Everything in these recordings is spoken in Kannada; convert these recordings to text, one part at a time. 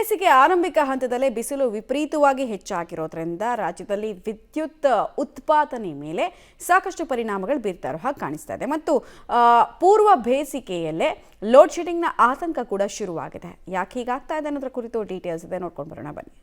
ಬೇಸಿಗೆ ಆರಂಭಿಕ ಹಂತದಲ್ಲೇ ಬಿಸಿಲು ವಿಪರೀತವಾಗಿ ಹೆಚ್ಚಾಗಿರೋದ್ರಿಂದ ರಾಜ್ಯದಲ್ಲಿ ವಿದ್ಯುತ್ ಉತ್ಪಾದನೆ ಮೇಲೆ ಸಾಕಷ್ಟು ಪರಿಣಾಮಗಳು ಬೀರ್ತಾ ಇರೋ ಹಾಗೆ ಕಾಣಿಸ್ತಾ ಇದೆ ಮತ್ತು ಪೂರ್ವ ಬೇಸಿಗೆಯಲ್ಲೇ ಲೋಡ್ ಶೆಡ್ಡಿಂಗ್ನ ಆತಂಕ ಕೂಡ ಶುರುವಾಗಿದೆ. ಯಾಕೆ ಹೀಗಾಗ್ತಾ ಇದೆ ಅನ್ನೋದ್ರ ಕುರಿತು ಡೀಟೇಲ್ಸ್ ಇದೆ, ನೋಡ್ಕೊಂಡು ಬರೋಣ ಬನ್ನಿ.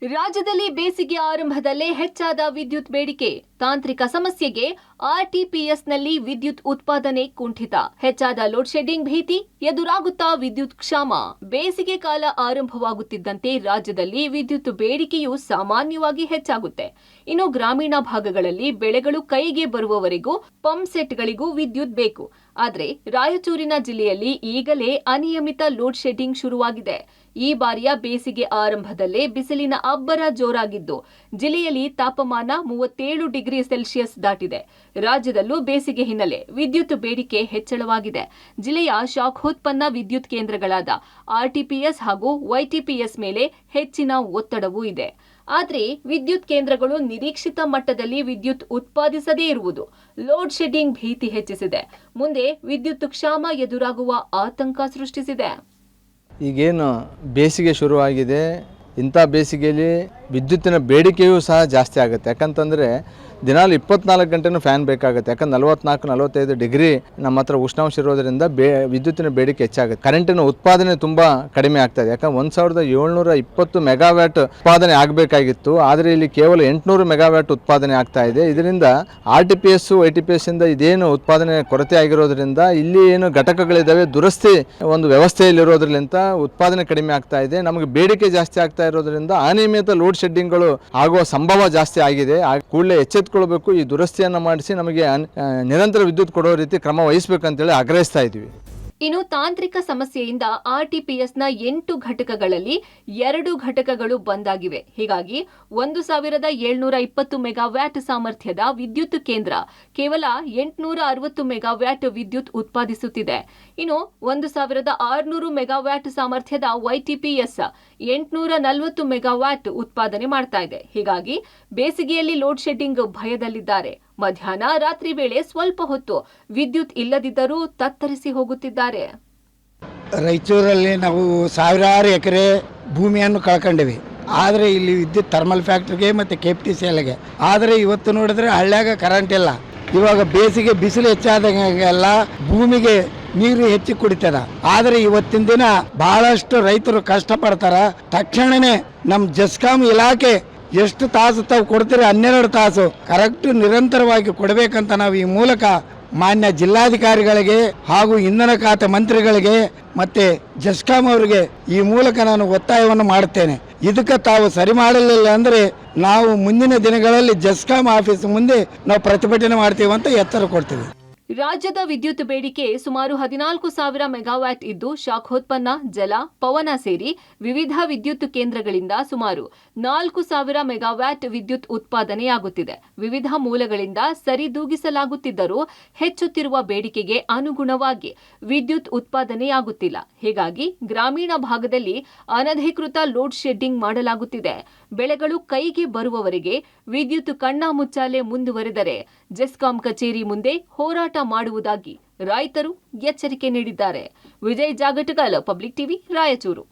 ರಾಜ್ಯದಲ್ಲಿ ಬೇಸಿಗೆ ಆರಂಭದಲ್ಲೇ ಹೆಚ್ಚಾದ ವಿದ್ಯುತ್ ಬೇಡಿಕೆ, ತಾಂತ್ರಿಕ ಸಮಸ್ಯೆಗೆ ಆರ್ಟಿಪಿಎಸ್ನಲ್ಲಿ ವಿದ್ಯುತ್ ಉತ್ಪಾದನೆ ಕುಂಠಿತ, ಹೆಚ್ಚಾದ ಲೋಡ್ ಶೆಡ್ಡಿಂಗ್ ಭೀತಿ, ಎದುರಾಗುತ್ತಾ ವಿದ್ಯುತ್ ಕ್ಷಾಮ. ಬೇಸಿಗೆ ಕಾಲ ಆರಂಭವಾಗುತ್ತಿದ್ದಂತೆ ರಾಜ್ಯದಲ್ಲಿ ವಿದ್ಯುತ್ ಬೇಡಿಕೆಯು ಸಾಮಾನ್ಯವಾಗಿ ಹೆಚ್ಚಾಗುತ್ತೆ. ಇನ್ನು ಗ್ರಾಮೀಣ ಭಾಗಗಳಲ್ಲಿ ಬೆಳೆಗಳು ಕೈಗೆ ಬರುವವರೆಗೂ ಪಂಪ್ ಸೆಟ್ಗಳಿಗೂ ವಿದ್ಯುತ್ ಬೇಕು. ಆದರೆ ರಾಯಚೂರಿನ ಜಿಲ್ಲೆಯಲ್ಲಿ ಈಗಲೇ ಅನಿಯಮಿತ ಲೋಡ್ ಶೆಡ್ಡಿಂಗ್ ಶುರುವಾಗಿದೆ. ಈ ಬಾರಿಯ ಬೇಸಿಗೆ ಆರಂಭದಲ್ಲೇ ಬಿಸಿಲಿನ ಅಬ್ಬರ ಜೋರಾಗಿದ್ದು ಜಿಲ್ಲೆಯಲ್ಲಿ ತಾಪಮಾನ 37 ಡಿಗ್ರಿ ಸೆಲ್ಸಿಯಸ್ ದಾಟಿದೆ. ರಾಜ್ಯದಲ್ಲೂ ಬೇಸಿಗೆ ಹಿನ್ನೆಲೆ ವಿದ್ಯುತ್ ಬೇಡಿಕೆ ಹೆಚ್ಚಳವಾಗಿದೆ. ಜಿಲ್ಲೆಯ ಶಾಖೋತ್ಪನ್ನ ವಿದ್ಯುತ್ ಕೇಂದ್ರಗಳಾದ ಆರ್ಟಿಪಿಎಸ್ ಹಾಗೂ ವೈಟಿಪಿಎಸ್ ಮೇಲೆ ಹೆಚ್ಚಿನ ಒತ್ತಡವೂ ಇದೆ. ಆದರೆ ವಿದ್ಯುತ್ ಕೇಂದ್ರಗಳು ನಿರೀಕ್ಷಿತ ಮಟ್ಟದಲ್ಲಿ ವಿದ್ಯುತ್ ಉತ್ಪಾದಿಸದೇ ಇರುವುದು ಲೋಡ್ ಶೆಡ್ಡಿಂಗ್ ಭೀತಿ ಹೆಚ್ಚಿಸಿದೆ. ಮುಂದೆ ವಿದ್ಯುತ್ ಕ್ಷಾಮ ಎದುರಾಗುವ ಆತಂಕ ಸೃಷ್ಟಿಸಿದೆ. ಈಗೇನು ಬೇಸಿಗೆ ಶುರುವಾಗಿದೆ, ಇಂಥ ಬೇಸಿಗೆಯಲ್ಲಿ ವಿದ್ಯುತ್ತಿನ ಬೇಡಿಕೆಯೂ ಸಹ ಜಾಸ್ತಿ ಆಗುತ್ತೆ. ಯಾಕಂತಂದರೆ ದಿನಾಲು 24 ಗಂಟೆನೂ ಫ್ಯಾನ್ ಬೇಕಾಗುತ್ತೆ. ಯಾಕಂದ್ರೆ 44-45 ಡಿಗ್ರಿ ನಮ್ಮ ಹತ್ರ ಉಷ್ಣಾಂಶ ಇರೋದರಿಂದ ವಿದ್ಯುತ್ತಿನ ಬೇಡಿಕೆ ಹೆಚ್ಚಾಗುತ್ತೆ. ಕರೆಂಟಿನ ಉತ್ಪಾದನೆ ತುಂಬ ಕಡಿಮೆ ಆಗ್ತಾಯಿದೆ. ಯಾಕಂದ್ರೆ 1720 ಮೆಗಾವ್ಯಾಟ್ ಉತ್ಪಾದನೆ ಆಗಬೇಕಾಗಿತ್ತು, ಆದರೆ ಇಲ್ಲಿ ಕೇವಲ 800 ಮೆಗಾವ್ಯಾಟ್ ಉತ್ಪಾದನೆ ಆಗ್ತಾ ಇದೆ. ಇದರಿಂದ RTPS YTPS ಇಂದ ಇದೇನು ಉತ್ಪಾದನೆ ಕೊರತೆ ಆಗಿರೋದ್ರಿಂದ ಇಲ್ಲಿ ಏನು ಘಟಕಗಳಿದ್ದಾವೆ ದುರಸ್ತಿ ಒಂದು ವ್ಯವಸ್ಥೆಯಲ್ಲಿರೋದ್ರಿಂದ ಉತ್ಪಾದನೆ ಕಡಿಮೆ ಆಗ್ತಾ ಇದೆ. ನಮಗೆ ಬೇಡಿಕೆ ಜಾಸ್ತಿ ಆಗ್ತಾ ಇರೋದ್ರಿಂದ ಅನಿಯಮಿತ ಲೋಡ್ ಶೆಡ್ಡಿಂಗ್ಗಳು ಆಗುವ ಸಂಭವ ಜಾಸ್ತಿ ಆಗಿದೆ. ಕೂಡಲೇ ಎಚ್ಚೆತ್ತುಕೊಳ್ಬೇಕು, ಈ ದುರಸ್ತಿಯನ್ನು ಮಾಡಿಸಿ ನಮಗೆ ನಿರಂತರ ವಿದ್ಯುತ್ ಕೊಡೋ ರೀತಿ ಕ್ರಮ ವಹಿಸಬೇಕಂತೇಳಿ ಆಗ್ರಹಿಸ್ತಾ ಇದ್ದೀವಿ. ಇನ್ನು ತಾಂತ್ರಿಕ ಸಮಸ್ಯೆಯಿಂದ ಆರ್ಟಿಪಿಎಸ್ನ 8 ಘಟಕಗಳಲ್ಲಿ 2 ಘಟಕಗಳು ಬಂದ್ ಆಗಿವೆ. ಹೀಗಾಗಿ 1720 ಮೆಗಾವ್ಯಾಟ್ ಸಾಮರ್ಥ್ಯದ ವಿದ್ಯುತ್ ಕೇಂದ್ರ ಕೇವಲ 860 ಮೆಗಾವ್ಯಾಟ್ ವಿದ್ಯುತ್ ಉತ್ಪಾದಿಸುತ್ತಿದೆ. ಇನ್ನು 1600 ಮೆಗಾವ್ಯಾಟ್ ಸಾಮರ್ಥ್ಯದ ವೈಟಿಪಿಎಸ್ 840 ಮೆಗಾವ್ಯಾಟ್ ಉತ್ಪಾದನೆ ಮಾಡ್ತಾ ಇದೆ. ಹೀಗಾಗಿ ಬೇಸಿಗೆಯಲ್ಲಿ ಲೋಡ್ ಶೆಡ್ಡಿಂಗ್ ಭಯದಲ್ಲಿದ್ದಾರೆ. ಮಧ್ಯಾಹ್ನ ರಾತ್ರಿ ವೇಳೆ ಸ್ವಲ್ಪ ಹೊತ್ತು ವಿದ್ಯುತ್ ಇಲ್ಲದಿದ್ದರೂ ತತ್ತರಿಸಿ ಹೋಗುತ್ತಿದ್ದಾರೆ. ರಾಯಚೂರಲ್ಲಿ ನಾವು ಸಾವಿರಾರು ಎಕರೆ ಭೂಮಿಯನ್ನು ಕಳ್ಕೊಂಡಿವಿ. ಆದರೆ ಇಲ್ಲಿ ವಿದ್ಯುತ್ ಥರ್ಮಲ್ ಫ್ಯಾಕ್ಟ್ರಿಗೆ ಮತ್ತು KPTCLಗೆ. ಆದರೆ ಇವತ್ತು ನೋಡಿದ್ರೆ ಹಳ್ಳ್ಯಾಗ ಕರೆಂಟ್ ಇಲ್ಲ. ಇವಾಗ ಬೇಸಿಗೆ ಬಿಸಿಲು ಹೆಚ್ಚಾದಂಗೆಲ್ಲ ಭೂಮಿಗೆ ನೀರು ಹೆಚ್ಚಿ ಕುಡಿತದ. ಆದರೆ ಇವತ್ತಿನ ದಿನ ಬಹಳಷ್ಟು ರೈತರು ಕಷ್ಟಪಡ್ತಾರ. ತಕ್ಷಣನೇ ನಮ್ಮ ಜೆಸ್ಕಾಂ ಇಲಾಖೆ ಎಷ್ಟು ತಾಸು ತಾವು ಕೊಡ್ತೀರಿ 12 ತಾಸು ಕರೆಕ್ಟ್ ನಿರಂತರವಾಗಿ ಕೊಡಬೇಕಂತ ನಾವು ಈ ಮೂಲಕ ಮಾನ್ಯ ಜಿಲ್ಲಾಧಿಕಾರಿಗಳಿಗೆ ಹಾಗೂ ಇಂಧನ ಖಾತೆ ಮಂತ್ರಿಗಳಿಗೆ ಮತ್ತೆ ಜೆಸ್ಕಾಂ ಅವರಿಗೆ ಈ ಮೂಲಕ ನಾನು ಒತ್ತಾಯವನ್ನು ಮಾಡುತ್ತೇನೆ. ಇದಕ್ಕೆ ತಾವು ಸರಿ ಮಾಡಲಿಲ್ಲ ಅಂದರೆ ನಾವು ಮುಂದಿನ ದಿನಗಳಲ್ಲಿ ಜೆಸ್ಕಾಂ ಆಫೀಸ್ ಮುಂದೆ ನಾವು ಪ್ರತಿಭಟನೆ ಮಾಡ್ತೀವಿ ಅಂತ ಎಚ್ಚರ ಕೊಡ್ತೀವಿ. ರಾಜ್ಯದ ವಿದ್ಯುತ್ ಬೇಡಿಕೆ ಸುಮಾರು 14,000 ಮೆಗಾವ್ಯಾಟ್ ಇದ್ದು ಶಾಖೋತ್ಪನ್ನ, ಜಲ, ಪವನ ಸೇರಿ ವಿವಿಧ ವಿದ್ಯುತ್ ಕೇಂದ್ರಗಳಿಂದ ಸುಮಾರು 4,000 ಮೆಗಾವ್ಯಾಟ್ ವಿದ್ಯುತ್ ಉತ್ಪಾದನೆಯಾಗುತ್ತಿದೆ. ವಿವಿಧ ಮೂಲಗಳಿಂದ ಸರಿದೂಗಿಸಲಾಗುತ್ತಿದ್ದರೂ ಹೆಚ್ಚುತ್ತಿರುವ ಬೇಡಿಕೆಗೆ ಅನುಗುಣವಾಗಿ ವಿದ್ಯುತ್ ಉತ್ಪಾದನೆಯಾಗುತ್ತಿಲ್ಲ. ಹೀಗಾಗಿ ಗ್ರಾಮೀಣ ಭಾಗದಲ್ಲಿ ಅನಧಿಕೃತ ಲೋಡ್ ಶೆಡ್ಡಿಂಗ್ ಮಾಡಲಾಗುತ್ತಿದೆ. ಬೆಳೆಗಳು ಕೈಗೆ ಬರುವವರೆಗೆ ವಿದ್ಯುತ್ ಕಣ್ಣಾಮುಚ್ಚಾಲೆ ಮುಂದುವರೆದರೆ ಜೆಸ್ಕಾಂ ಕಚೇರಿ ಮುಂದೆ ಹೋರಾಟ ಮಾಡುವುದಾಗಿ ರೈತರು ಎಚ್ಚರಿಕೆ ನೀಡಿದ್ದಾರೆ. Vijay Jagatakal, public TV, Raichur.